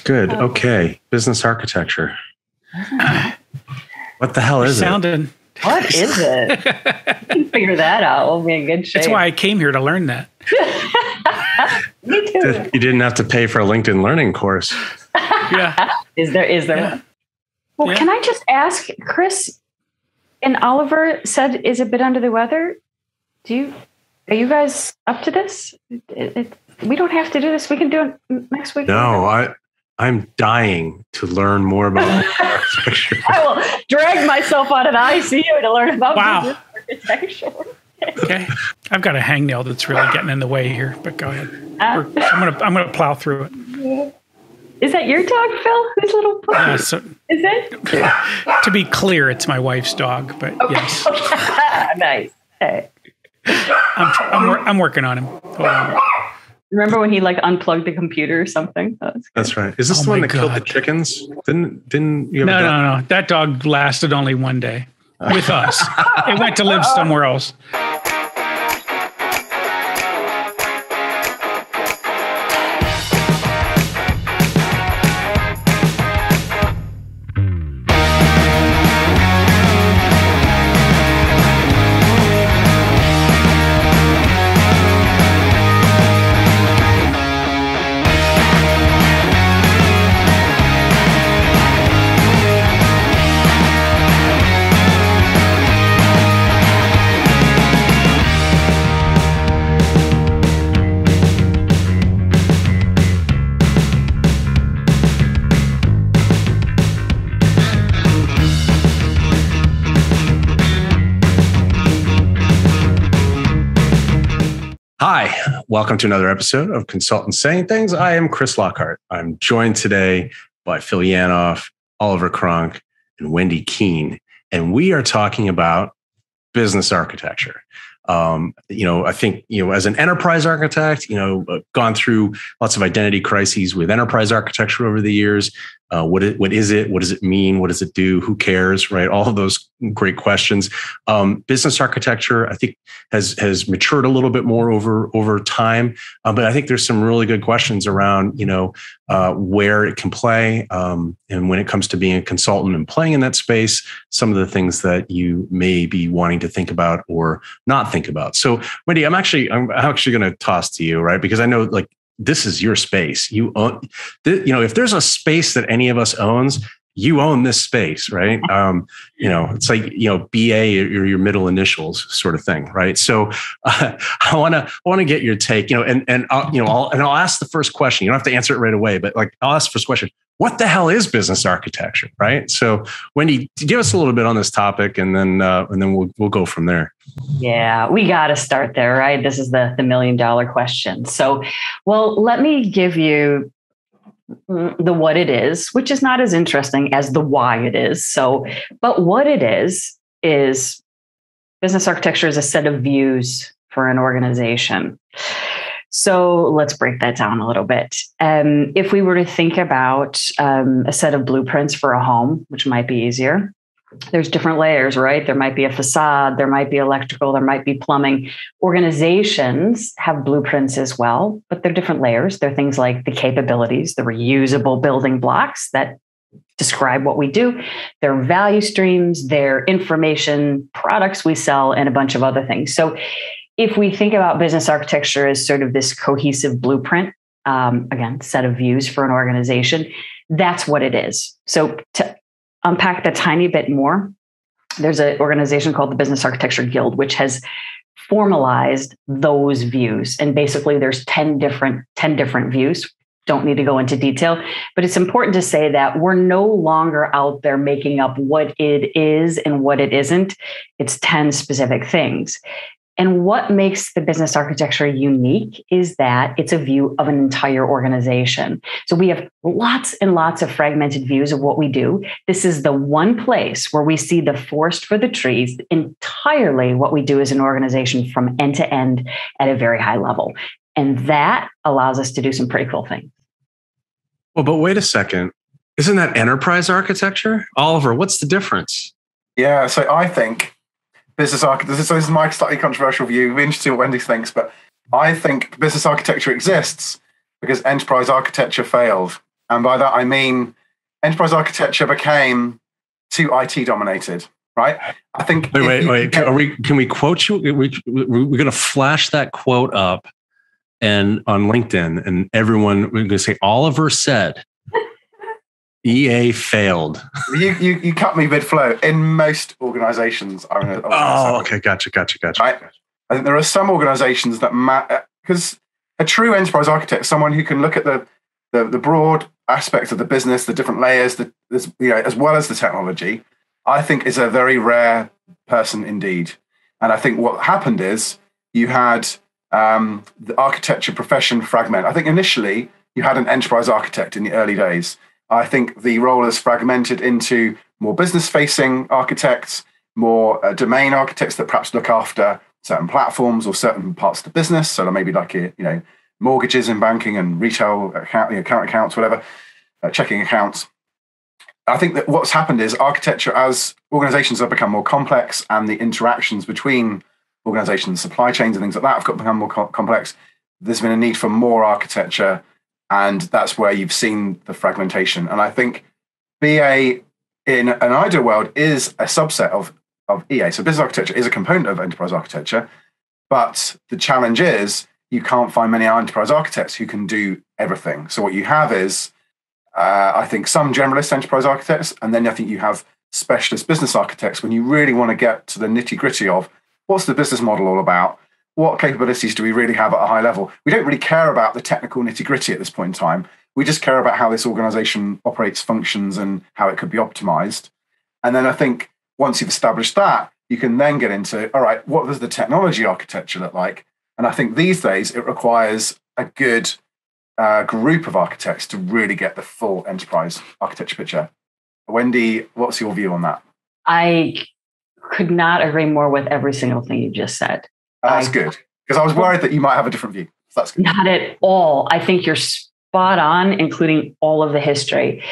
Good. Okay. Business architecture. What the hell is it? What is it? You can figure that out. We'll be in good shape. That's why I came here to learn that. Me too. You didn't have to pay for a LinkedIn Learning course. Yeah. Is there one? Well, Can I just ask, Chris and Oliver said is a bit under the weather. Are you guys up to this? We don't have to do this. We can do it next week. No, I'm dying to learn more about architecture. I will drag myself out of the ICU to learn about business architecture. Okay, I've got a hangnail that's really getting in the way here. But go ahead. I'm gonna plow through it. Is that your dog, Phil? His little puppy? Is it? To be clear, it's my wife's dog. But yes. Nice. Hey. I'm working on him. Hold on. Remember when he unplugged the computer or something? That's right. Is this the one that killed the chickens? Didn't you have a dog? No. That dog lasted only one day with us. It went to live somewhere else. Hi, welcome to another episode of Consultants Saying Things. I am Chris Lockhart. I'm joined today by Phil Yanoff, Oliver Cronk, and Wendy Keene, and we are talking about business architecture. I think, as an enterprise architect, gone through lots of identity crises with enterprise architecture over the years. What is it? What does it mean? What does it do? Who cares? Right? All of those great questions. Business architecture, I think, has matured a little bit more over time. But I think there's some really good questions around, where it can play, and when it comes to being a consultant and playing in that space, some of the things that you may be wanting to think about or not think about. So, Wendy, I'm actually going to toss to you, right? Because I know, this is your space. You own, if there's a space that any of us owns, you own this space, right? It's like, BA or your middle initials sort of thing, right? So I want to get your take, and I'll ask the first question. You don't have to answer it right away, but I'll ask the first question. What the hell is business architecture, right? So, Wendy, give us a little bit on this topic, and then we'll go from there. Yeah, we got to start there, right? This is the $1 million question. So, let me give you the what it is, which is not as interesting as the why it is. So, but what it is business architecture is a set of views for an organization. So let's break that down a little bit. If we were to think about a set of blueprints for a home, which might be easier, there's different layers, right? There might be a facade, there might be electrical, there might be plumbing. Organizations have blueprints as well, but they're different layers. They're things like the capabilities, the reusable building blocks that describe what we do, their value streams, their information, products we sell, and a bunch of other things. So if we think about business architecture as sort of this cohesive blueprint, again, set of views for an organization, that's what it is. So to unpack that tiny bit more, there's an organization called the Business Architecture Guild, which has formalized those views. And basically there's 10 different views. Don't need to go into detail, but it's important to say that we're no longer out there making up what it is and what it isn't. It's 10 specific things. And what makes the business architecture unique is that it's a view of an entire organization. So we have lots and lots of fragmented views of what we do. This is the one place where we see the forest for the trees, entirely what we do as an organization from end to end at a very high level. And that allows us to do some pretty cool things. Well, but wait a second. Isn't that enterprise architecture? Oliver, what's the difference? Yeah, so I think business architecture, this is my slightly controversial view. We're interested in what Wendy thinks, but I think business architecture exists because enterprise architecture failed. And by that, I mean enterprise architecture became too IT dominated, right? I think. Wait. Can we quote you? We're going to flash that quote up and on LinkedIn, and we're going to say Oliver said, EA failed. You cut me mid-flow. In most organizations, okay, gotcha. Right? I think there are some organizations that because a true enterprise architect, someone who can look at the broad aspects of the business, the different layers, as well as the technology, I think is a very rare person indeed. And I think what happened is you had the architecture profession fragment. I think initially you had an enterprise architect in the early days. I think the role has fragmented into more business-facing architects, more domain architects that perhaps look after certain platforms or certain parts of the business. So maybe like mortgages in banking and retail current accounts, whatever, checking accounts. I think that what's happened is architecture, as organizations have become more complex and the interactions between organizations, supply chains and things like that have become more complex, there's been a need for more architecture. And that's where you've seen the fragmentation. And I think BA in an ideal world is a subset of EA. So business architecture is a component of enterprise architecture. But the challenge is you can't find many enterprise architects who can do everything. So what you have is, I think, some generalist enterprise architects. And then I think you have specialist business architects when you really want to get to the nitty gritty of what's the business model all about? What capabilities do we really have at a high level? We don't really care about the technical nitty-gritty at this point in time. We just care about how this organization operates, functions, and how it could be optimized. And then I think once you've established that, you can then get into, all right, what does the technology architecture look like? And I think these days it requires a good group of architects to really get the full enterprise architecture picture. Wendy, what's your view on that? I could not agree more with every single thing you just said. That's good, because I was worried that you might have a different view. So that's good. Not at all. I think you're spot on, including all of the history.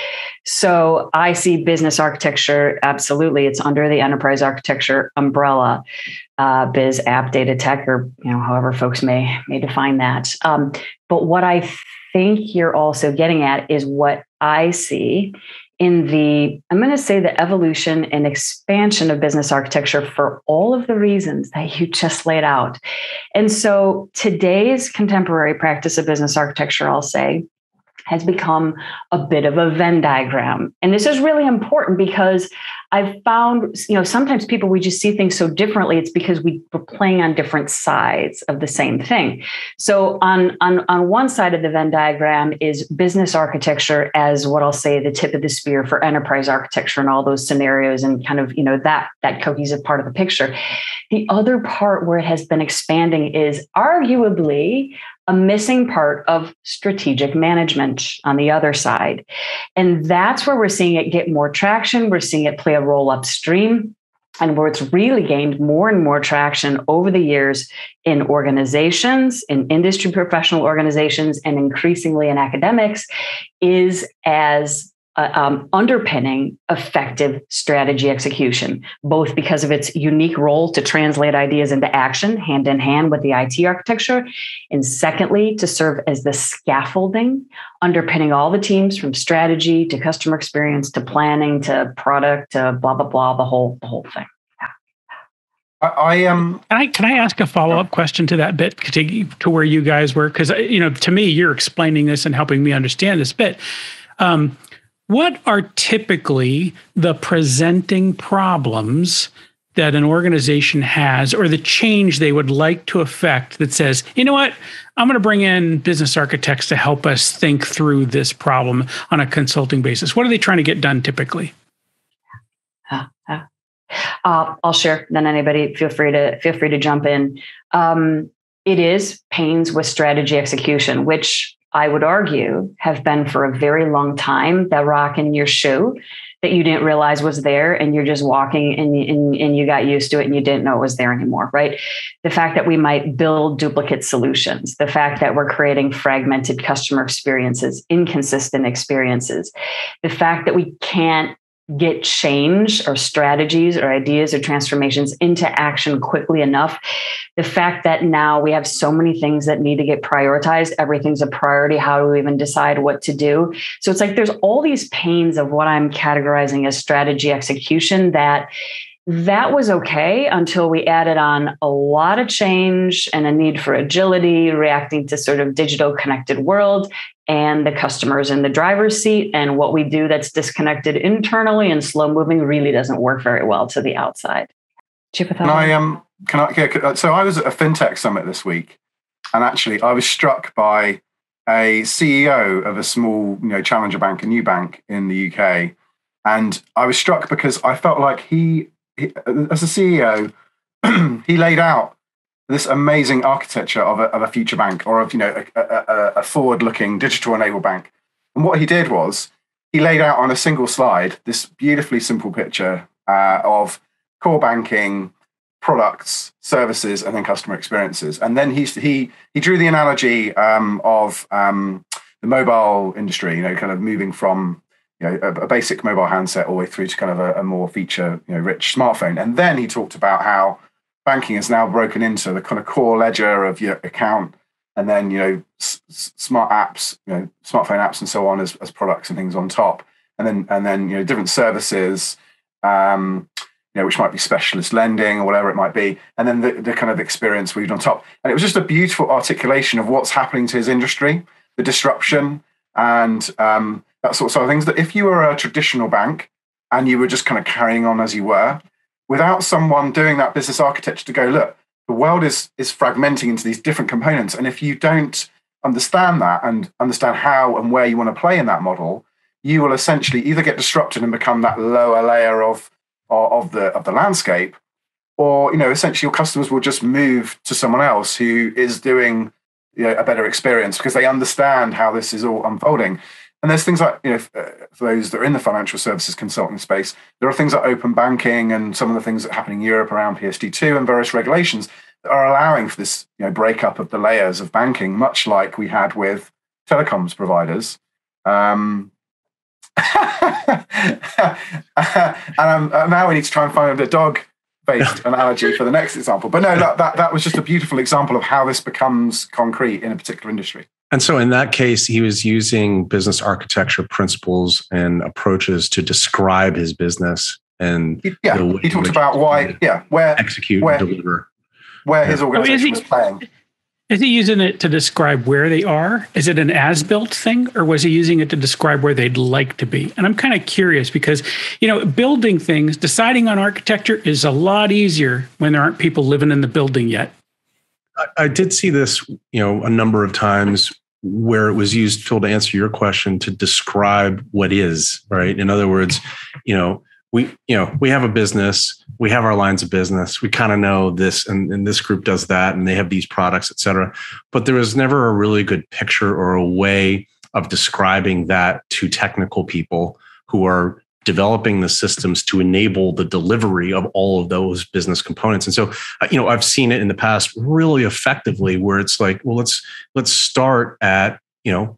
So I see business architecture, absolutely. It's under the enterprise architecture umbrella, biz, app, data, tech, or however folks may define that. But what I think you're also getting at is what I see in I'm going to say the evolution and expansion of business architecture for all of the reasons that you just laid out. And so today's contemporary practice of business architecture, I'll say, has become a bit of a Venn diagram. And this is really important because I've found, sometimes we just see things so differently. It's because we're playing on different sides of the same thing. So on one side of the Venn diagram is business architecture as what I'll say the tip of the spear for enterprise architecture and all those scenarios and kind of, that cohesive part of the picture. The other part where it has been expanding is arguably a missing part of strategic management on the other side. And that's where we're seeing it get more traction. We're seeing it play a role upstream, and where it's really gained more and more traction over the years in organizations, in industry professional organizations, and increasingly in academics is as underpinning effective strategy execution, both because of its unique role to translate ideas into action hand in hand with the IT architecture, and secondly, to serve as the scaffolding underpinning all the teams from strategy to customer experience to planning to product to blah, blah, blah, the whole thing. Can I ask a follow-up question to that bit to where you guys were? Because, to me, you're explaining this and helping me understand this bit. What are typically the presenting problems that an organization has, or the change they would like to affect that says, you know what, I'm going to bring in business architects to help us think through this problem on a consulting basis? What are they trying to get done typically? I'll share. Then anybody feel free to jump in. It is pains with strategy execution, which I would argue have been for a very long time that rock in your shoe that you didn't realize was there, and you're just walking and you got used to it and you didn't know it was there anymore, right? The fact that we might build duplicate solutions, the fact that we're creating fragmented customer experiences, inconsistent experiences, the fact that we can't get change or strategies or ideas or transformations into action quickly enough. The fact that now we have so many things that need to get prioritized, everything's a priority. How do we even decide what to do? So it's like there's all these pains of what I'm categorizing as strategy execution that was okay until we added on a lot of change and a need for agility, reacting to sort of digital connected world and the customers in the driver's seat. And what we do that's disconnected internally and slow moving really doesn't work very well to the outside. Do you have a thought? So I was at a fintech summit this week, and actually I was struck by a CEO of a small, challenger bank, a new bank in the UK. And I was struck because I felt like he as a CEO, he laid out this amazing architecture of a future bank, or of a forward-looking digital-enabled bank. And what he did was he laid out on a single slide this beautifully simple picture of core banking, products, services, and then customer experiences. And then he drew the analogy of the mobile industry, kind of moving from a basic mobile handset all the way through to kind of a more feature, rich smartphone. And then he talked about how banking is now broken into the kind of core ledger of your account, and then smart apps, smartphone apps, and so on as products and things on top, and then different services, which might be specialist lending or whatever it might be, and then the kind of experience weaved on top. And it was just a beautiful articulation of what's happening to his industry, the disruption, and that sort of things. That if you were a traditional bank and you were just kind of carrying on as you were, without someone doing that business architecture to go, look, the world is fragmenting into these different components, and if you don't understand that and understand how and where you want to play in that model, you will essentially either get disrupted and become that lower layer of the landscape, or essentially your customers will just move to someone else who is doing a better experience because they understand how this is all unfolding. And there's things like, for those that are in the financial services consulting space, there are things like open banking and some of the things that happen in Europe around PSD2 and various regulations that are allowing for this breakup of the layers of banking, much like we had with telecoms providers. And now we need to try and find a dog-based analogy for the next example. But no, that was just a beautiful example of how this becomes concrete in a particular industry. And so in that case, he was using business architecture principles and approaches to describe his business. And he talked about where execute and deliver. Where his organization was playing. Is he using it to describe where they are? Is it an as-built thing, or was he using it to describe where they'd like to be? And I'm kind of curious because, building things, deciding on architecture is a lot easier when there aren't people living in the building yet. I did see this, a number of times where it was used, Phil, to answer your question, to describe what is, right? In other words, we have a business, we have our lines of business, we kind of know this, and this group does that, and they have these products, et cetera. But there was never a really good picture or a way of describing that to technical people who are developing the systems to enable the delivery of all of those business components. And so, I've seen it in the past really effectively where it's like, well, let's start at,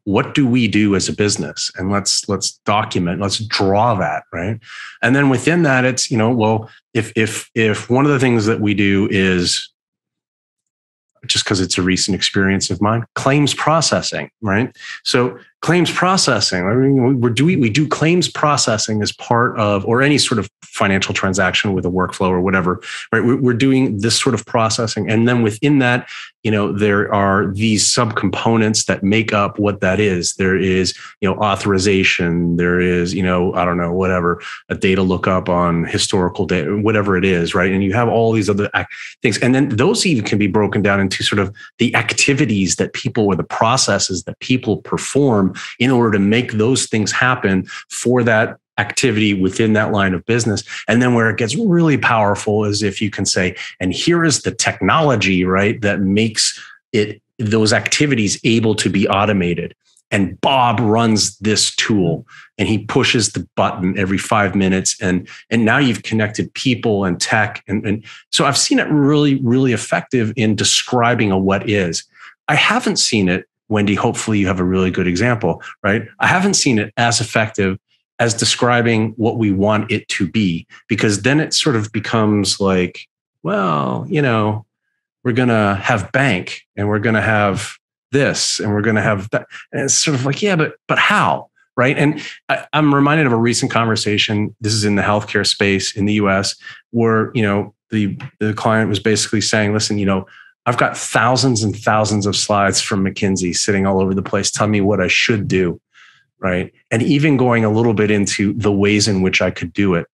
what do we do as a business? And let's document, let's draw that, right? And then within that, it's, well, if one of the things that we do is, just because it's a recent experience of mine, claims processing, right? So claims processing, we do claims processing as part of, or any sort of financial transaction with a workflow or whatever, right? We're doing this sort of processing. And then within that, there are these subcomponents that make up what that is. There is, authorization. There is, whatever, a data lookup on historical data, whatever it is, right? And you have all these other things. And then those even can be broken down into sort of the activities that people, or the processes that people perform in order to make those things happen for that activity within that line of business. And then where it gets really powerful is if you can say, and here is the technology, right, that makes those activities able to be automated. And Bob runs this tool and he pushes the button every 5 minutes. And now you've connected people and tech. And so I've seen it really, really effective in describing a what is. I haven't seen it, Wendy, hopefully you have a really good example, right? I haven't seen it as effective as describing what we want it to be, because then it sort of becomes like, well, we're going to have bank and we're going to have this and we're going to have that. And it's sort of like, yeah, but how? Right. And I'm reminded of a recent conversation. This is in the healthcare space in the US where, the client was basically saying, listen, I've got thousands and thousands of slides from McKinsey sitting all over the place. Tell me what I should do. Right. And even going a little bit into the ways in which I could do it.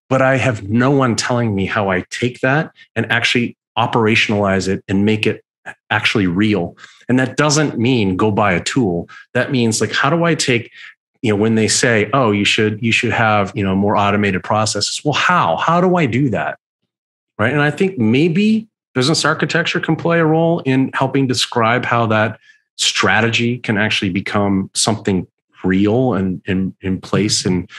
But I have no one telling me how I take that and actually operationalize it and make it actually real. And that doesn't mean go buy a tool. That means like, how do I take, when they say, oh, you should have, more automated processes. Well, how do I do that? Right. And I think maybe business architecture can play a role in helping describe how that strategy can actually become something real and in place and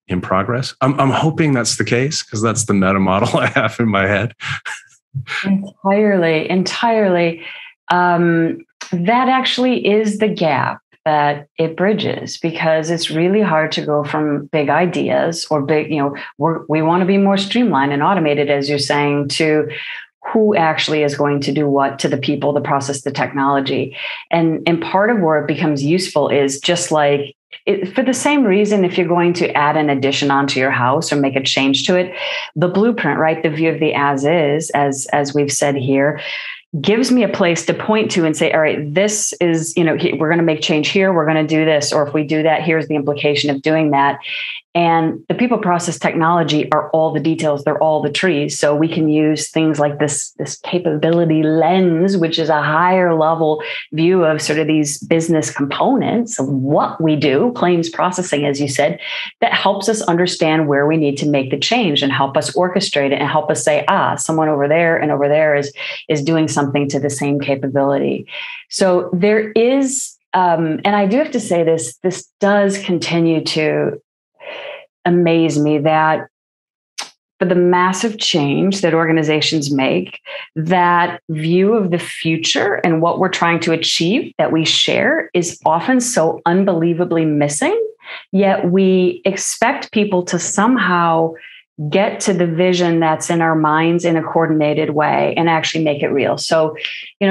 in progress. I'm hoping that's the case because that's the meta model I have in my head. Entirely. That actually is the gap that it bridges, because it's really hard to go from big ideas or big, we want to be more streamlined and automated, as you're saying, to who actually is going to do what to the people, the process, the technology. And part of where it becomes useful is just like, for the same reason, if you're going to add an addition onto your house or make a change to it, the blueprint, right? The view of the as is, as we've said here, gives me a place to point to and say, all right, this is, we're going to make change here. We're going to do this. Or if we do that, here's the implication of doing that. And the people, process, technology are all the details. They're all the trees. So we can use things like this capability lens, which is a higher level view of sort of these business components of what we do, claims processing, as you said, that helps us understand where we need to make the change and help us orchestrate it and help us say, someone over there and over there is doing something to the same capability. So there is, and I do have to say this does continue to amaze me that for the massive change that organizations make, that view of the future and what we're trying to achieve that we share is often so unbelievably missing. Yet we expect people to somehow get to the vision that's in our minds in a coordinated way and actually make it real. So,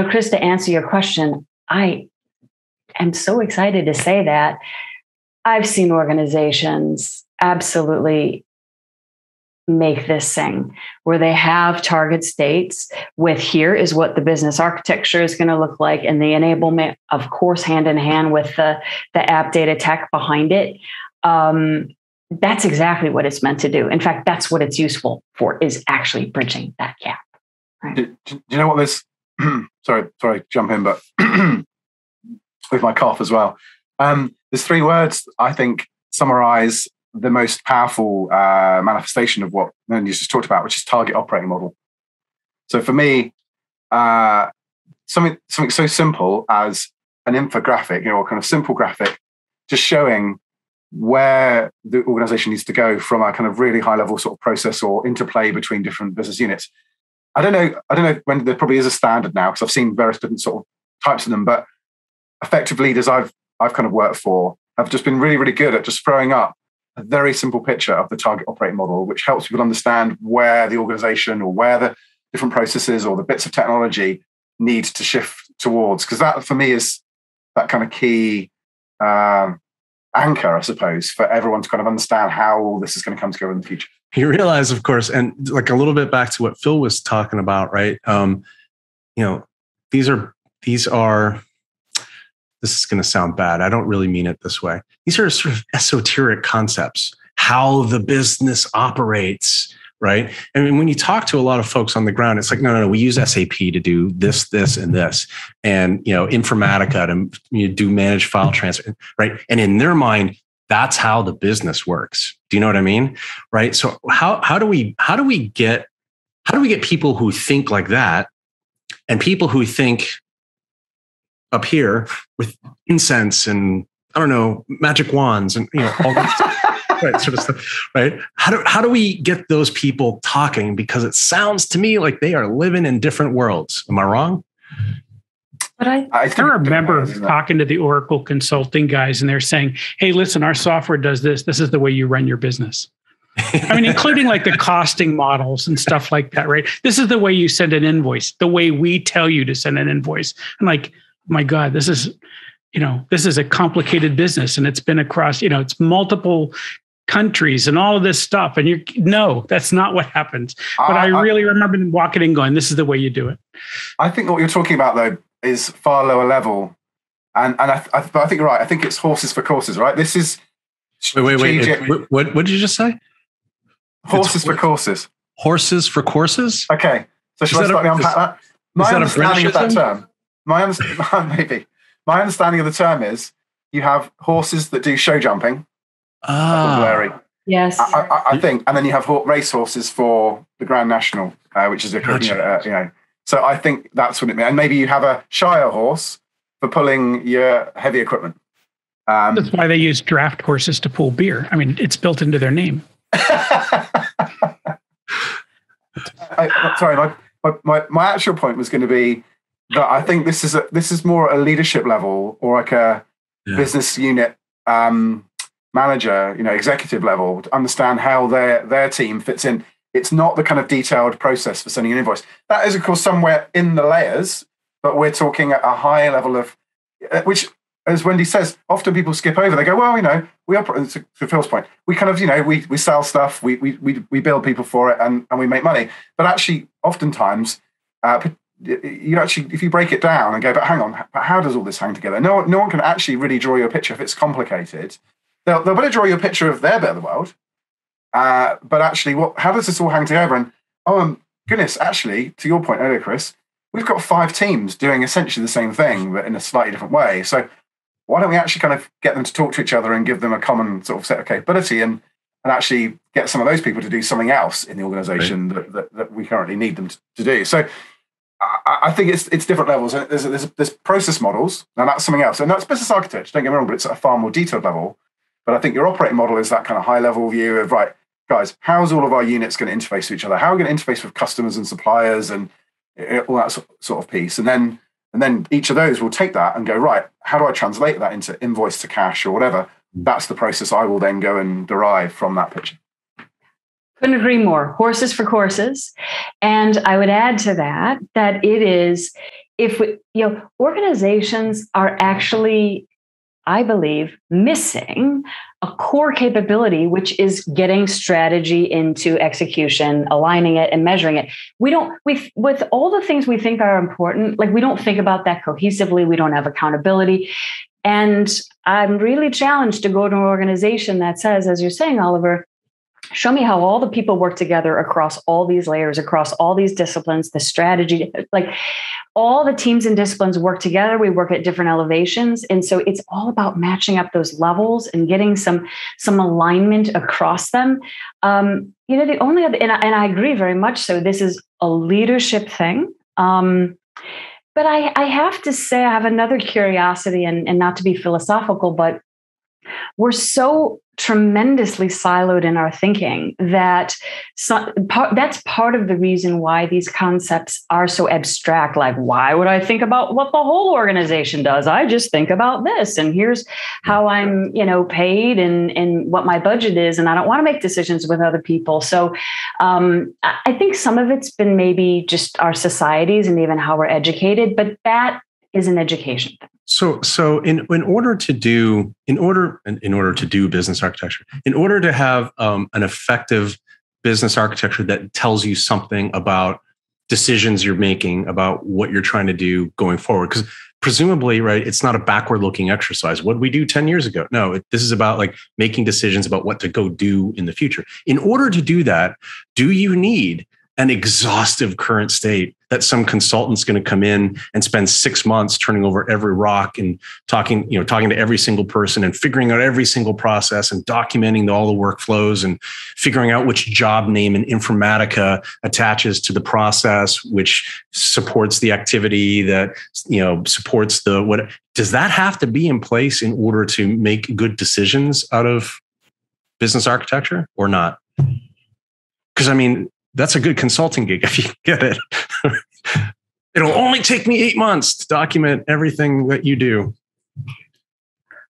Chris, to answer your question, I am so excited to say that I've seen organizations absolutely make this sing, where they have target states with here is what the business architecture is going to look like, and the enablement, of course, hand in hand with the app data tech behind it. That's exactly what it's meant to do. In fact, that's what it's useful for, is actually bridging that gap. Right? Do you know what this? sorry, jump in, but with my cough as well. There's three words I think summarize the most powerful manifestation of what you just talked about, which is target operating model. So for me, something so simple as an infographic, a kind of simple graphic, just showing where the organization needs to go from a kind of really high level sort of process or interplay between different business units. I don't know when there probably is a standard now, because I've seen various different sort of types of them, but effective leaders I've kind of worked for have just been really, really good at just throwing up a very simple picture of the target operating model, which helps people understand where the organization or where the different processes or the bits of technology need to shift towards. Because that, for me, is that kind of key anchor, I suppose, for everyone to kind of understand how all this is going to come together in the future. You realize, of course, and like a little bit back to what Phil was talking about, right? These are, this is going to sound bad. I don't really mean it this way. These are sort of esoteric concepts, how the business operates, right? I mean, when you talk to a lot of folks on the ground, it's like, no, we use SAP to do this, and this, and, Informatica to do manage file transfer, right? And in their mind, that's how the business works. Do you know what I mean? Right. So how do we get people who think like that, and people who think up here with incense and, I don't know, magic wands and, all that right, sort of stuff, right? How do we get those people talking? Because it sounds to me like they are living in different worlds. Am I wrong? But I remember talking to the Oracle consulting guys, and they're saying, hey, listen, our software does this. This is the way you run your business. I mean, including like the costing models and stuff like that, right? This is the way you send an invoice, the way we tell you to send an invoice. I'm like, my God, this is a complicated business, and it's been across, it's multiple countries and all of this stuff. And no, that's not what happens. But I really remember walking in going, this is the way you do it. I think what you're talking about, though, is far lower level. And I think you're right. I think it's horses for courses, right? This is... Wait. What did you just say? Horses for courses. Horses for courses? Okay. So should I slightly unpack that? My understanding of that term, my understanding of the term is you have horses that do show jumping. Blurry. Yes. I think. And then you have race horses for the Grand National, which is a, So I think that's what it means. And maybe you have a Shire horse for pulling your heavy equipment. That's why they use draft horses to pull beer. I mean, it's built into their name. Sorry, my actual point was going to be that I think this is more a leadership level or like a business unit manager, executive level, to understand how their team fits in. It's not the kind of detailed process for sending an invoice. That is, of course, somewhere in the layers, but we're talking at a higher level of which, as Wendy says, often people skip over. They go, well, we operate, to Phil's point, we kind of, we sell stuff, we build people for it, and we make money. But actually, oftentimes, if you break it down and go, but hang on, how does all this hang together? No one can actually really draw you a picture if it's complicated. They'll better draw you a picture of their bit of the world. But actually, how does this all hang together? And goodness, actually, to your point earlier, Chris, we've got 5 teams doing essentially the same thing, but in a slightly different way. So why don't we actually kind of get them to talk to each other and give them a common sort of set of capability and and actually get some of those people to do something else in the organization that we currently need them to do. So I think it's different levels. There's process models, and that's something else. And that's business architecture, don't get me wrong, but it's at a far more detailed level. But I think your operating model is that kind of high level view of, right, guys, how's all of our units going to interface to each other? How are we going to interface with customers and suppliers and all that sort of piece? And then each of those will take that and go, right, how do I translate that into invoice to cash or whatever? That's the process I will then go and derive from that picture. Couldn't agree more. Horses for courses. And I would add to that it is, organizations are actually, I believe, missing a core capability, which is getting strategy into execution, aligning it and measuring it. With all the things we think are important, we don't think about that cohesively. We don't have accountability. And I'm really challenged to go to an organization that says, as you're saying, Oliver, show me how all the people work together across all these layers, across all these disciplines, the strategy, all the teams and disciplines work together. We work at different elevations. And so it's all about matching up those levels and getting some alignment across them. The only other, and I agree very much so, this is a leadership thing. But I have to say, I have another curiosity, and not to be philosophical, but we're so tremendously siloed in our thinking that that's part of the reason why these concepts are so abstract. Why would I think about what the whole organization does? I just think about this, and here's how I'm, paid and what my budget is, and I don't want to make decisions with other people. So I think some of it's been maybe just our societies and even how we're educated, but that is an education thing. So in order to do business architecture, in order to have an effective business architecture that tells you something about decisions you're making, about what you're trying to do going forward, because presumably, right, it's not a backward-looking exercise. What did we do 10 years ago? No, this is about making decisions about what to go do in the future. In order to do that, do you need an exhaustive current state that some consultant's going to come in and spend 6 months turning over every rock and talking to every single person and figuring out every single process and documenting all the workflows and figuring out which job name in Informatica attaches to the process, which supports the activity that, supports what does that have to be in place in order to make good decisions out of business architecture or not? Because that's a good consulting gig if you get it. It'll only take me 8 months to document everything that you do.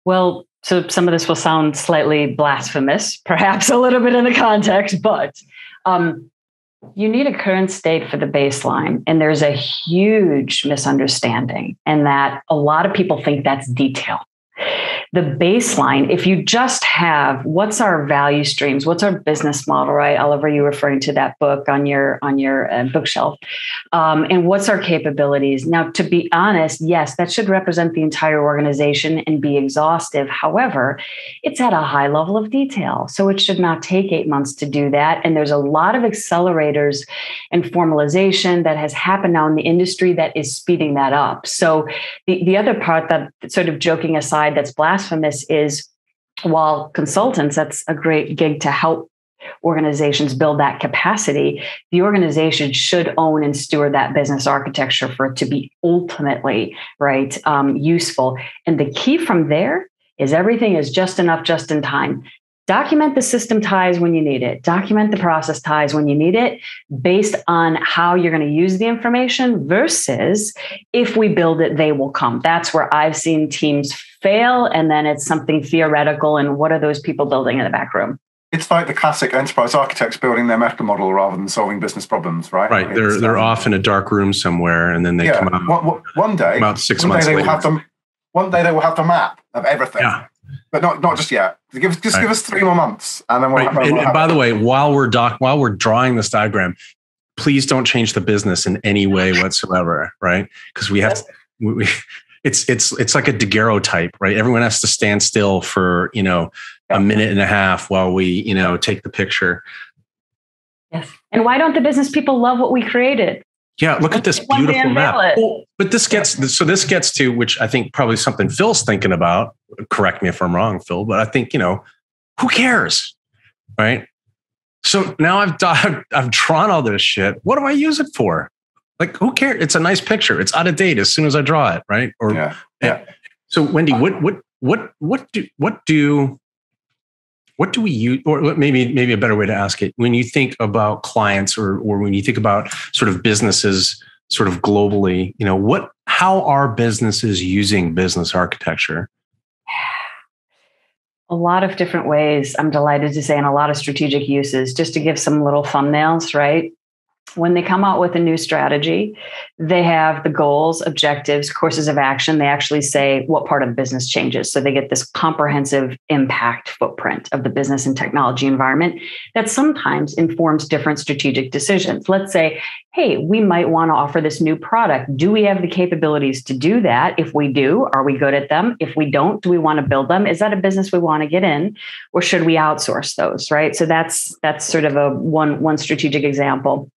Well, so some of this will sound slightly blasphemous, perhaps a little bit in the context, but you need a current state for the baseline. And there's a huge misunderstanding in that a lot of people think that's detail. The baseline, if you just have what's our value streams, what's our business model, right? Oliver, you referring to that book on your bookshelf, and what's our capabilities? Now, to be honest, yes, that should represent the entire organization and be exhaustive. However, it's at a high level of detail, so it should not take 8 months to do that. And there's a lot of accelerators and formalization that has happened now in the industry that is speeding that up. So the other part, that sort of joking aside, that's blasphemous, is while consultants, that's a great gig to help organizations build that capacity, the organization should own and steward that business architecture for it to be ultimately useful. And the key from there is everything is just enough, just in time. Document the system ties when you need it. Document the process ties when you need it, based on how you're going to use the information versus if we build it, they will come. That's where I've seen teams fail. And then it's something theoretical. And what are those people building in the back room? It's like the classic enterprise architects building their meta model rather than solving business problems, right? Right. They're off in a dark room somewhere, and then they come out. One day, about 6 months later. One day they will have the map of everything. Yeah. But not just yet. Give us 3 more months, and then we'll have. And by the way, while we're drawing this diagram, please don't change the business in any way whatsoever, right? Because we have it's like a daguerreotype, right? Everyone has to stand still for a minute and a half while we take the picture. Yes. And why don't the business people love what we created? Yeah, look at this beautiful map. But this gets to, which I think probably something Phil's thinking about. Correct me if I'm wrong, Phil, but I think, who cares, right? So now I've drawn all this shit. What do I use it for? Like, who cares? It's a nice picture. It's out of date as soon as I draw it, right? Yeah. So Wendy, what do we use, or maybe a better way to ask it, when you think about clients or when you think about sort of businesses sort of globally, how are businesses using business architecture? A lot of different ways, I'm delighted to say, and a lot of strategic uses. Just to give some little thumbnails, right? When they come out with a new strategy, they have the goals, objectives, courses of action. They actually say what part of the business changes. So they get this comprehensive impact footprint of the business and technology environment that sometimes informs different strategic decisions. Let's say, hey, we might want to offer this new product. Do we have the capabilities to do that? If we do, are we good at them? If we don't, do we want to build them? Is that a business we want to get in, or should we outsource those, right? So that's sort of a one strategic example.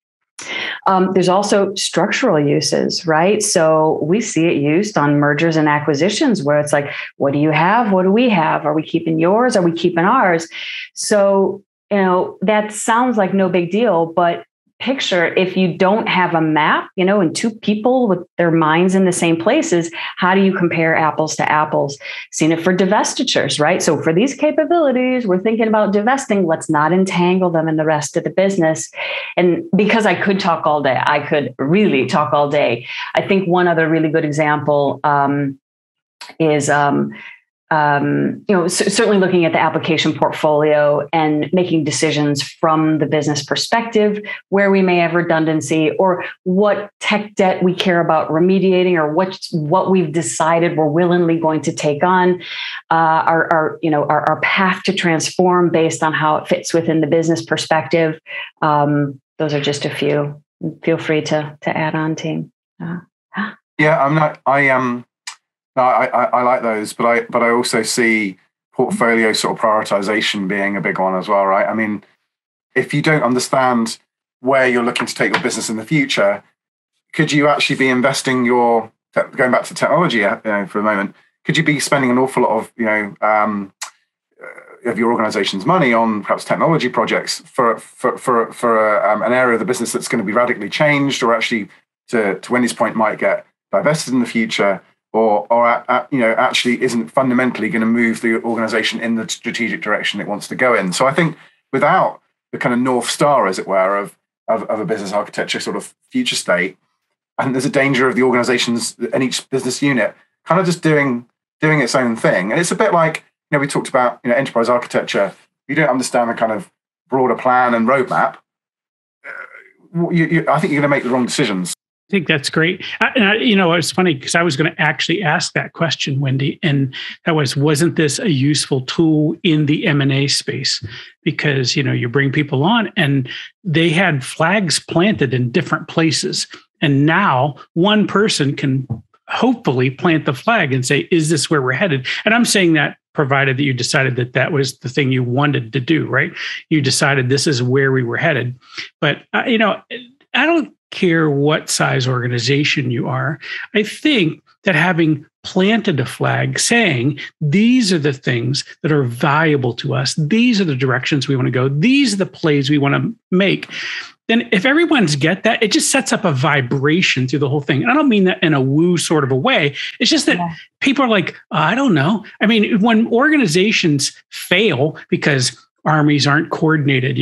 There's also structural uses, right? So we see it used on mergers and acquisitions where it's like, what do you have? What do we have? Are we keeping yours? Are we keeping ours? So, that sounds like no big deal, but picture if you don't have a map, and two people with their minds in the same places, how do you compare apples to apples? Seen it for divestitures, right? So for these capabilities, we're thinking about divesting. Let's not entangle them in the rest of the business. And because I could talk all day, I could really talk all day. I think one other really good example is certainly looking at the application portfolio and making decisions from the business perspective, where we may have redundancy or what tech debt we care about remediating, or what we've decided we're willingly going to take on, our path to transform based on how it fits within the business perspective. Those are just a few. Feel free to add on, team. Yeah, I like those, but I also see portfolio sort of prioritization being a big one as well, right? I mean, if you don't understand where you're looking to take your business in the future, could you actually be investing going back to technology for a moment, could you be spending an awful lot of your organization's money on perhaps technology projects for an area of the business that's going to be radically changed, or actually, to Wendy's point, might get divested in the future, or actually isn't fundamentally going to move the organization in the strategic direction it wants to go in. So I think without the kind of North Star, as it were, of a business architecture sort of future state, and there's a danger of the organizations and each business unit kind of just doing its own thing. And it's a bit like, we talked about, enterprise architecture. If you don't understand the kind of broader plan and roadmap, I think you're going to make the wrong decisions. I think that's great. It's funny because I was going to actually ask that question, Wendy, and that wasn't this a useful tool in the M&A space? Because, you bring people on and they had flags planted in different places. And now one person can hopefully plant the flag and say, is this where we're headed? And I'm saying that provided that you decided that was the thing you wanted to do, right? You decided this is where we were headed. But, I don't care what size organization you are. I think that having planted a flag saying, these are the things that are valuable to us, these are the directions we want to go, these are the plays we want to make, then if everyone's get that, it just sets up a vibration through the whole thing. And I don't mean that in a woo sort of a way. It's just that people are like, I don't know. I mean, when organizations fail because armies aren't coordinated,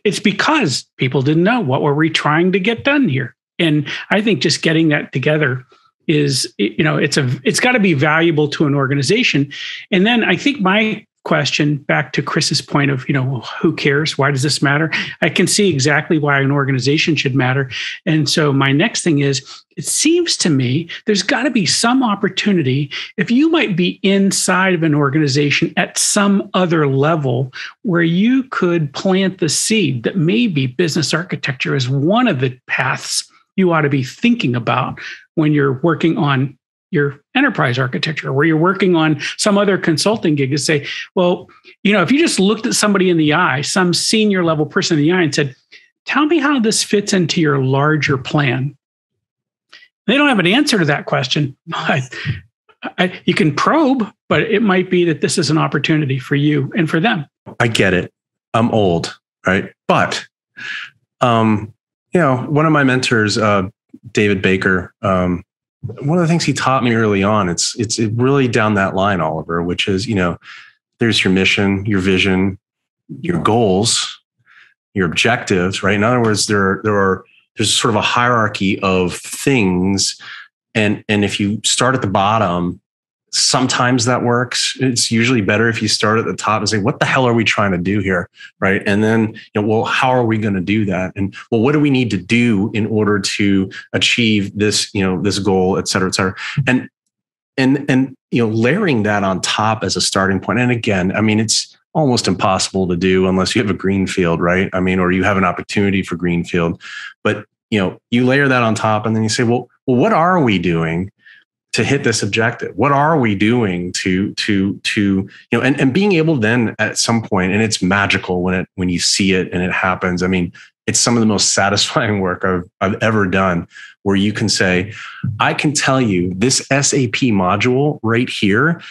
it's because people didn't know what were we trying to get done here. And I think just getting that together is, it's got to be valuable to an organization. And then I think my question back to Chris's point of, who cares? Why does this matter? I can see exactly why an organization should matter. And so my next thing is, it seems to me there's got to be some opportunity if you might be inside of an organization at some other level where you could plant the seed that maybe business architecture is one of the paths you ought to be thinking about when you're working on your enterprise architecture, where you're working on some other consulting gig, to say, well, if you just looked at somebody in the eye, some senior level person in the eye and said, tell me how this fits into your larger plan. They don't have an answer to that question. You can probe, but it might be that this is an opportunity for you and for them. I get it. I'm old, right? But, one of my mentors, David Baker, one of the things he taught me early on, it's really down that line, Oliver, which is, there's your mission, your vision, your goals, your objectives, right? In other words, there's sort of a hierarchy of things. And if you start at the bottom, sometimes that works. It's usually better if you start at the top and say, what the hell are we trying to do here? Right. And then, how are we going to do that? And what do we need to do in order to achieve this, this goal, et cetera, et cetera. And layering that on top as a starting point. And again, it's almost impossible to do unless you have a green field, right? Or you have an opportunity for greenfield, but you layer that on top and then you say, well, what are we doing to hit this objective? What are we doing to and being able then at some point, and it's magical when you see it and it happens. It's some of the most satisfying work I've ever done, where you can say, I can tell you this SAP module right here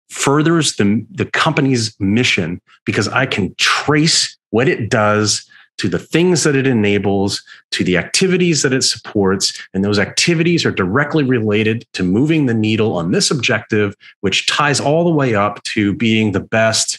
furthers the company's mission because I can trace what it does to the things that it enables, to the activities that it supports. And those activities are directly related to moving the needle on this objective, which ties all the way up to being the best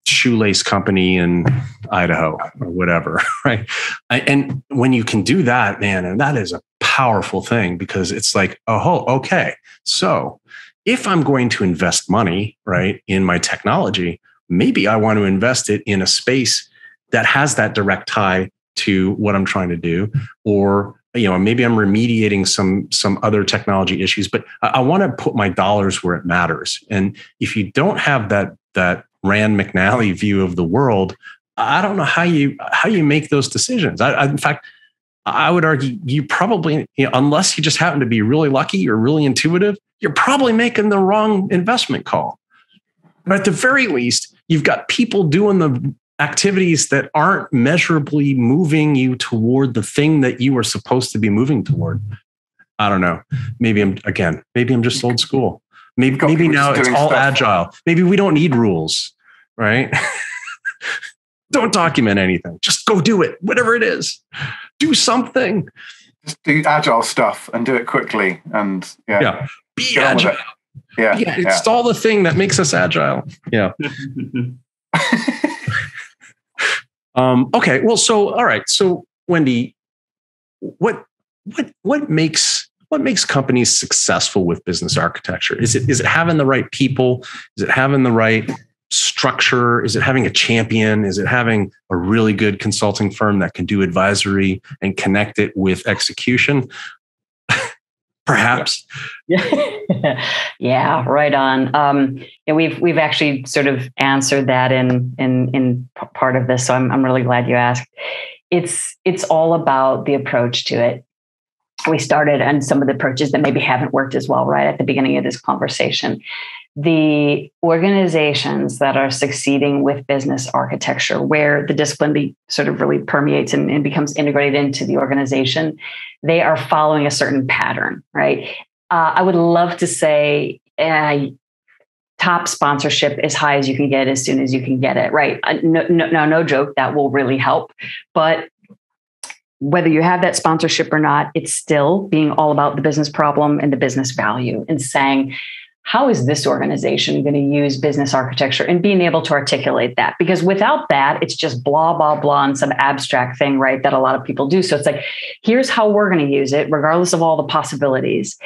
shoelace company in Idaho or whatever, right? And when you can do that, man, and that is a powerful thing because it's like, oh, okay. So if I'm going to invest money, right, in my technology, maybe I want to invest it in a space that has that direct tie to what I'm trying to do, or maybe I'm remediating some other technology issues. But I want to put my dollars where it matters. And if you don't have that Rand McNally view of the world, I don't know how you make those decisions. In fact, I would argue you probably, unless you just happen to be really lucky or really intuitive, you're probably making the wrong investment call. But at the very least, you've got people doing the activities that aren't measurably moving you toward the thing that you are supposed to be moving toward. I don't know. Maybe I'm just old school. Maybe now it's all agile. Maybe we don't need rules, right? Don't document anything. Just go do it. Whatever it is, do something. Just do agile stuff and do it quickly. And be agile. Install the thing that makes us agile. Yeah. Okay. Well, all right. So Wendy, what what makes companies successful with business architecture? Is it having the right people? Is it having the right structure? Is it having a champion? Is it having a really good consulting firm that can do advisory and connect it with execution? Perhaps. Yeah, right on. And we've actually sort of answered that in part of this. So I'm really glad you asked. It's all about the approach to it. We started on some of the approaches that maybe haven't worked as well, right at the beginning of this conversation. The organizations that are succeeding with business architecture, where the discipline sort of really permeates and becomes integrated into the organization, they are following a certain pattern, right? I would love to say top sponsorship as high as you can get as soon as you can get it, right? No joke, that will really help. But whether you have that sponsorship or not, it's still being all about the business problem and the business value and saying, how is this organization going to use business architecture and being able to articulate that? Because without that, it's just blah, blah, blah, and some abstract thing, right, that a lot of people do. So it's like, here's how we're going to use it, regardless of all the possibilities.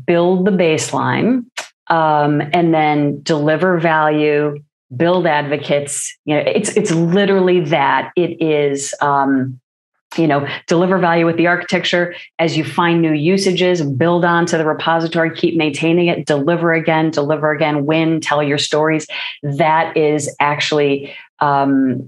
Build the baseline, and then deliver value, build advocates. It's literally that. It is, deliver value with the architecture. As you find new usages, build onto the repository, keep maintaining it, deliver again, win, tell your stories. That is actually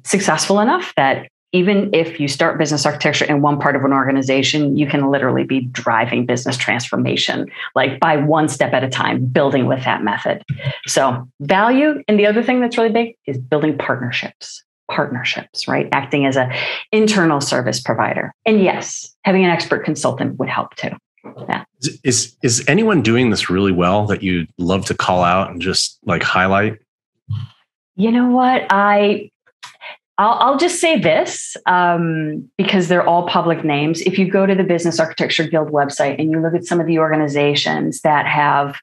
successful enough that even if you start business architecture in one part of an organization, you can literally be driving business transformation, like by one step at a time, building with that method. So value. And the other thing that's really big is building partnerships, right? Acting as an internal service provider. And yes, having an expert consultant would help too. Yeah. Is anyone doing this really well that you'd love to call out and just like highlight? You know what? I'll just say this, because they're all public names. If you go to the Business Architecture Guild website and you look at some of the organizations that have,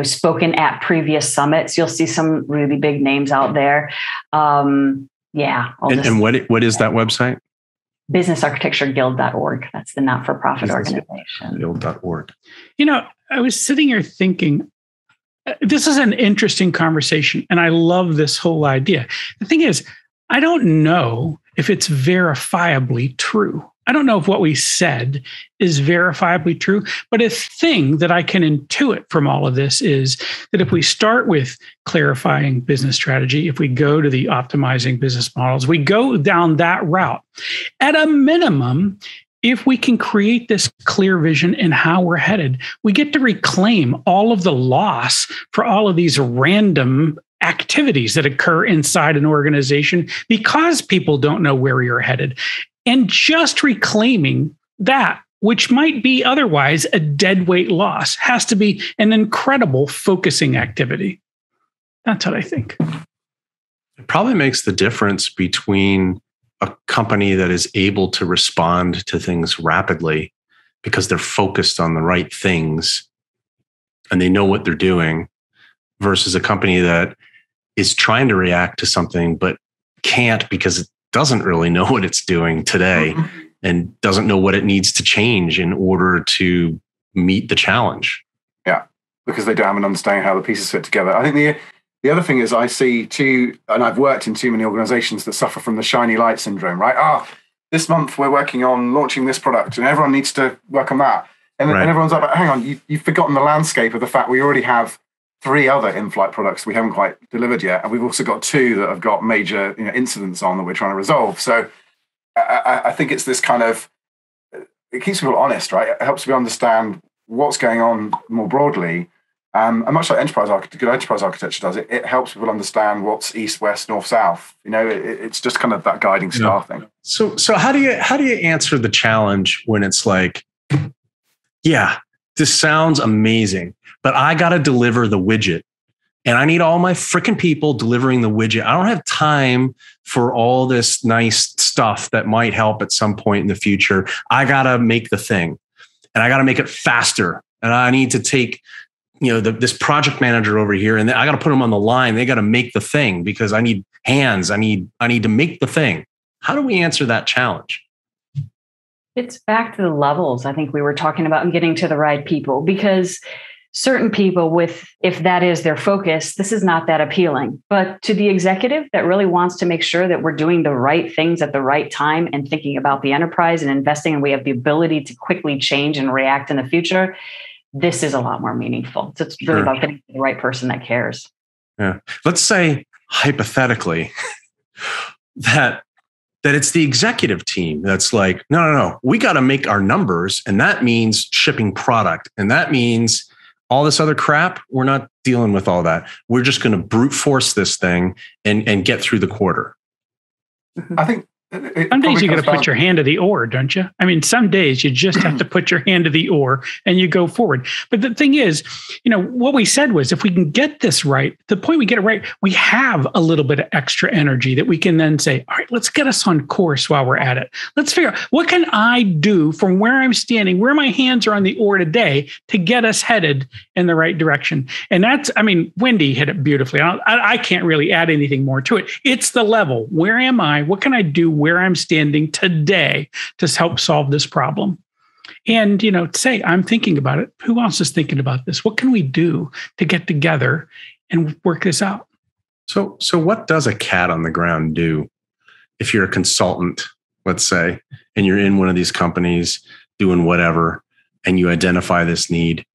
spoken at previous summits, you'll see some really big names out there. And what is that website? businessarchitectureguild.org. That's the not-for-profit organization. Guild.org. I was sitting here thinking, this is an interesting conversation, and I love this whole idea. The thing is, I don't know if it's verifiably true. I don't know if what we said is verifiably true, but a thing that I can intuit from all of this is that if we start with clarifying business strategy, if we go to the optimizing business models, we go down that route. At a minimum, if we can create this clear vision in how we're headed, we get to reclaim all of the loss for all of these random activities that occur inside an organization because people don't know where you're headed. And just reclaiming that, which might be otherwise a deadweight loss, has to be an incredible focusing activity. That's what I think. It probably makes the difference between a company that is able to respond to things rapidly because they're focused on the right things and they know what they're doing versus a company that is trying to react to something but can't because it doesn't really know what it's doing today and doesn't know what it needs to change in order to meet the challenge. Yeah, because they don't have an understanding how the pieces fit together. I think the other thing is I see and I've worked in too many organizations that suffer from the shiny light syndrome, right? This month we're working on launching this product and everyone needs to work on that. And everyone's like, hang on, you've forgotten the landscape of the fact we already have 3 other in-flight products we haven't quite delivered yet. And we've also got 2 that have got major incidents on that we're trying to resolve. So I think it's this kind of, it keeps people honest, right? It helps people understand what's going on more broadly. And much like good enterprise architecture does, it helps people understand what's east, west, north, south. It's just kind of that guiding star thing. So how do you answer the challenge when it's like, yeah, this sounds amazing, but I got to deliver the widget and I need all my freaking people delivering the widget. I don't have time for all this nice stuff that might help at some point in the future. I got to make the thing and I got to make it faster. And I need to take, this project manager over here and I got to put them on the line. They got to make the thing because I need hands. I need to make the thing. How do we answer that challenge? It's back to the levels I think we were talking about and getting to the right people, because certain people if that is their focus, this is not that appealing. But to the executive that really wants to make sure that we're doing the right things at the right time and thinking about the enterprise and investing, and we have the ability to quickly change and react in the future, this is a lot more meaningful. So it's really about getting the right person that cares. Yeah. Let's say hypothetically that it's the executive team that's like, no, we got to make our numbers. And that means shipping product. And that means all this other crap. We're not dealing with all that. We're just going to brute force this thing and get through the quarter. I think some days you got to put your hand to the oar, don't you? I mean, some days you just have to put your hand to the oar and you go forward. But the thing is, what we said was, if we can get this right, the point we get it right, we have a little bit of extra energy that we can then say, all right, let's get us on course while we're at it. Let's figure out, what can I do from where I'm standing, where my hands are on the oar today, to get us headed in the right direction? And Wendy hit it beautifully. I can't really add anything more to it. It's the level. Where am I? What can I do where I'm standing today to help solve this problem? And, say, I'm thinking about it. Who else is thinking about this? What can we do to get together and work this out? So what does a cat on the ground do if you're a consultant, let's say, and you're in one of these companies doing whatever, and you identify this need?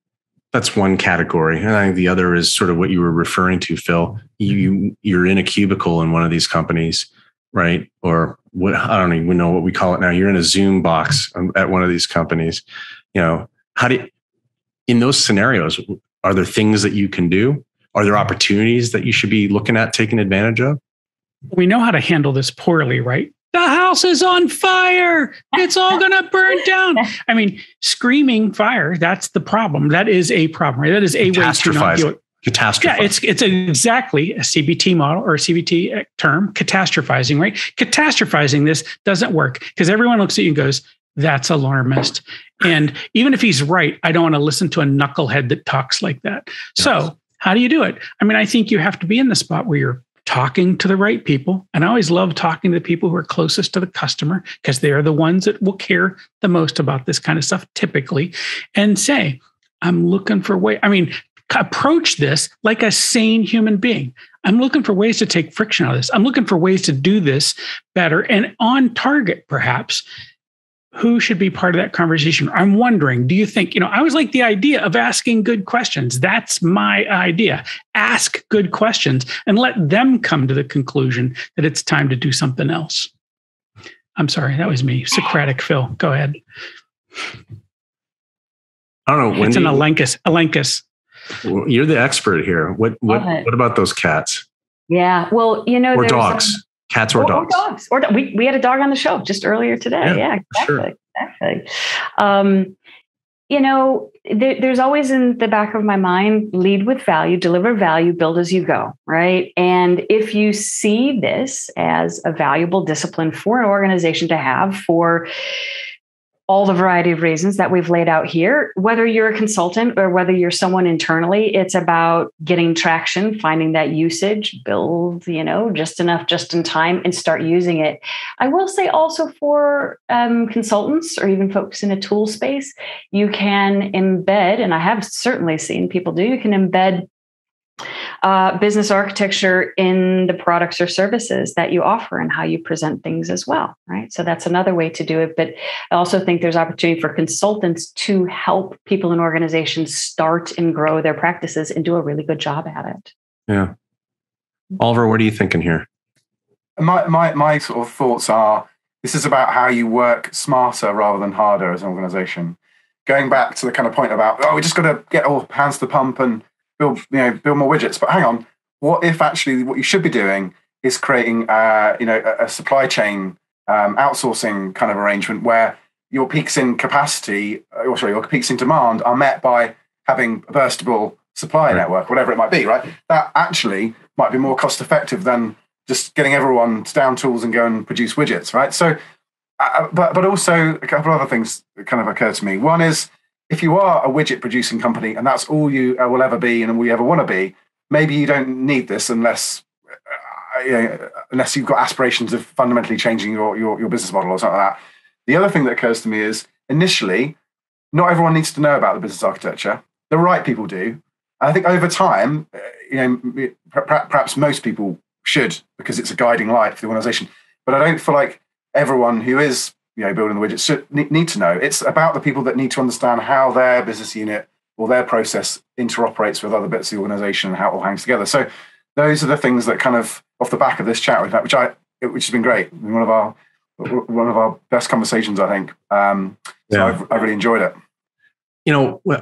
That's one category. And I think the other is sort of what you were referring to, Phil. You're in a cubicle in one of these companies, right? Or what, I don't even know what we call it now. You're in a Zoom box at one of these companies. In those scenarios, are there things that you can do? Are there opportunities that you should be looking at taking advantage of? We know how to handle this poorly, right? The house is on fire. It's all going to burn down. I mean, screaming fire, that's the problem. That is a problem, right? That is a way to not do it. Catastrophe. Yeah, it's exactly a CBT model or a CBT term, catastrophizing, right? Catastrophizing this doesn't work because everyone looks at you and goes, that's alarmist. And even if he's right, I don't want to listen to a knucklehead that talks like that. Yes. So how do you do it? I mean, I think you have to be in the spot where you're talking to the right people. And I always love talking to the people who are closest to the customer, because they're the ones that will care the most about this kind of stuff typically, and say, I'm looking for ways. I mean, approach this like a sane human being. I'm looking for ways to take friction out of this. I'm looking for ways to do this better and on target, perhaps. Who should be part of that conversation? I'm wondering, do you think, I always like the idea of asking good questions. That's my idea. Ask good questions and let them come to the conclusion that it's time to do something else. I'm sorry, that was me. Socratic Phil, go ahead. I don't know. Wendy, it's an elenchus. You're the expert here. What about those cats? Yeah. Well, or dogs. Cats or dogs. Or dogs. Or we had a dog on the show just earlier today. Yeah, exactly. Sure. Exactly. There's always in the back of my mind, lead with value, deliver value, build as you go, right? And if you see this as a valuable discipline for an organization to have for all the variety of reasons that we've laid out here, whether you're a consultant or whether you're someone internally, it's about getting traction, finding that usage, build, just enough, just in time, and start using it. I will say also for consultants or even folks in a tool space, you can embed, and I have certainly seen people do, you can embed business architecture in the products or services that you offer and how you present things as well, right? So that's another way to do it. But I also think there's opportunity for consultants to help people in organizations start and grow their practices and do a really good job at it. Yeah. Oliver, what are you thinking here? My sort of thoughts are, this is about how you work smarter rather than harder as an organization. Going back to the kind of point about, we just got to get all hands to the pump and build more widgets. But hang on, what if actually what you should be doing is creating, a supply chain outsourcing kind of arrangement where your peaks in capacity, your peaks in demand are met by having a burstable supply network, whatever it might be, right? That actually might be more cost effective than just getting everyone to down tools and go and produce widgets, right? So, but also a couple of other things that kind of occur to me. One is, if you are a widget producing company and that's all you will ever be and all you ever want to be, maybe you don't need this unless you've got aspirations of fundamentally changing your business model or something like that. The other thing that occurs to me is initially, not everyone needs to know about the business architecture. The right people do. I think over time, perhaps most people should, because it's a guiding light for the organization. But I don't feel like everyone who is building the widgets should need to know. It's about the people that need to understand how their business unit or their process interoperates with other bits of the organization and how it all hangs together. So those are the things that kind of off the back of this chat we've had, which has been great. One of our best conversations, I think. So I've really enjoyed it.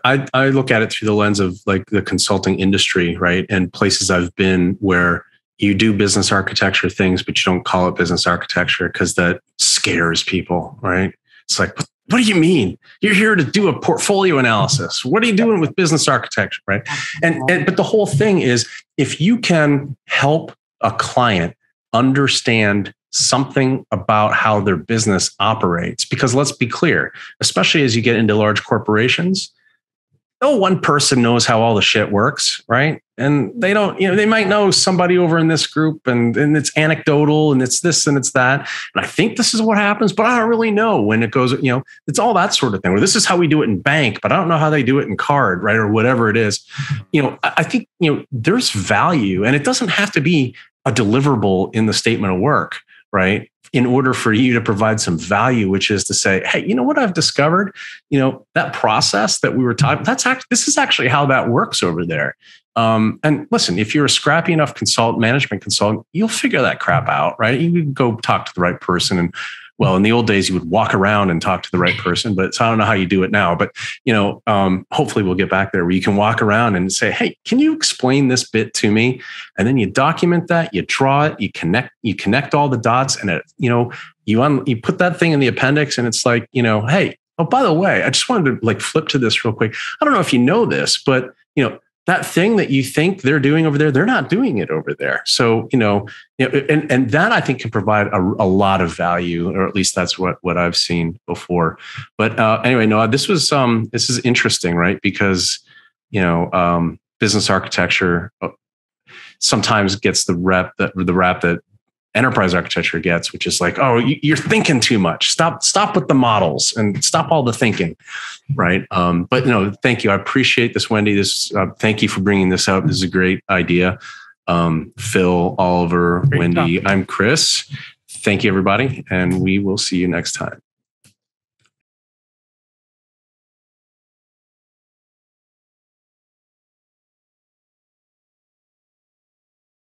I look at it through the lens of like the consulting industry, right? And places I've been where you do business architecture things, but you don't call it business architecture because that scares people, right? It's like, what do you mean? You're here to do a portfolio analysis. What are you doing with business architecture, right? But the whole thing is, if you can help a client understand something about how their business operates, because let's be clear, especially as you get into large corporations, no one person knows how all the shit works, right? And they don't, they might know somebody over in this group and it's anecdotal and it's this and it's that. And I think this is what happens, but I don't really know when it goes, it's all that sort of thing. Or this is how we do it in bank, but I don't know how they do it in card, right? Or whatever it is. I think, there's value, and it doesn't have to be a deliverable in the statement of work, right? In order for you to provide some value, which is to say, hey, you know what I've discovered? That process that we were talking, this is actually how that works over there. And listen, if you're a scrappy enough management consultant, you'll figure that crap out, right? You can go talk to the right person. And well, in the old days, you would walk around and talk to the right person, but I don't know how you do it now. But, hopefully we'll get back there where you can walk around and say, hey, can you explain this bit to me? And then you document that, you draw it, you connect all the dots, and you put that thing in the appendix, and it's like, hey, oh, by the way, I just wanted to flip to this real quick. I don't know if you know this, but, that thing that you think they're doing over there, they're not doing it over there. So, and that I think can provide a lot of value, or at least that's what I've seen before. But anyway, Noah, this is interesting, right? Because, business architecture sometimes gets the rap that enterprise architecture gets, which is like, oh, you're thinking too much. Stop with the models and stop all the thinking, right? But no, thank you. I appreciate this, Wendy. Thank you for bringing this up. This is a great idea. Phil, Oliver, great Wendy, talk. I'm Chris. Thank you, everybody, and we will see you next time.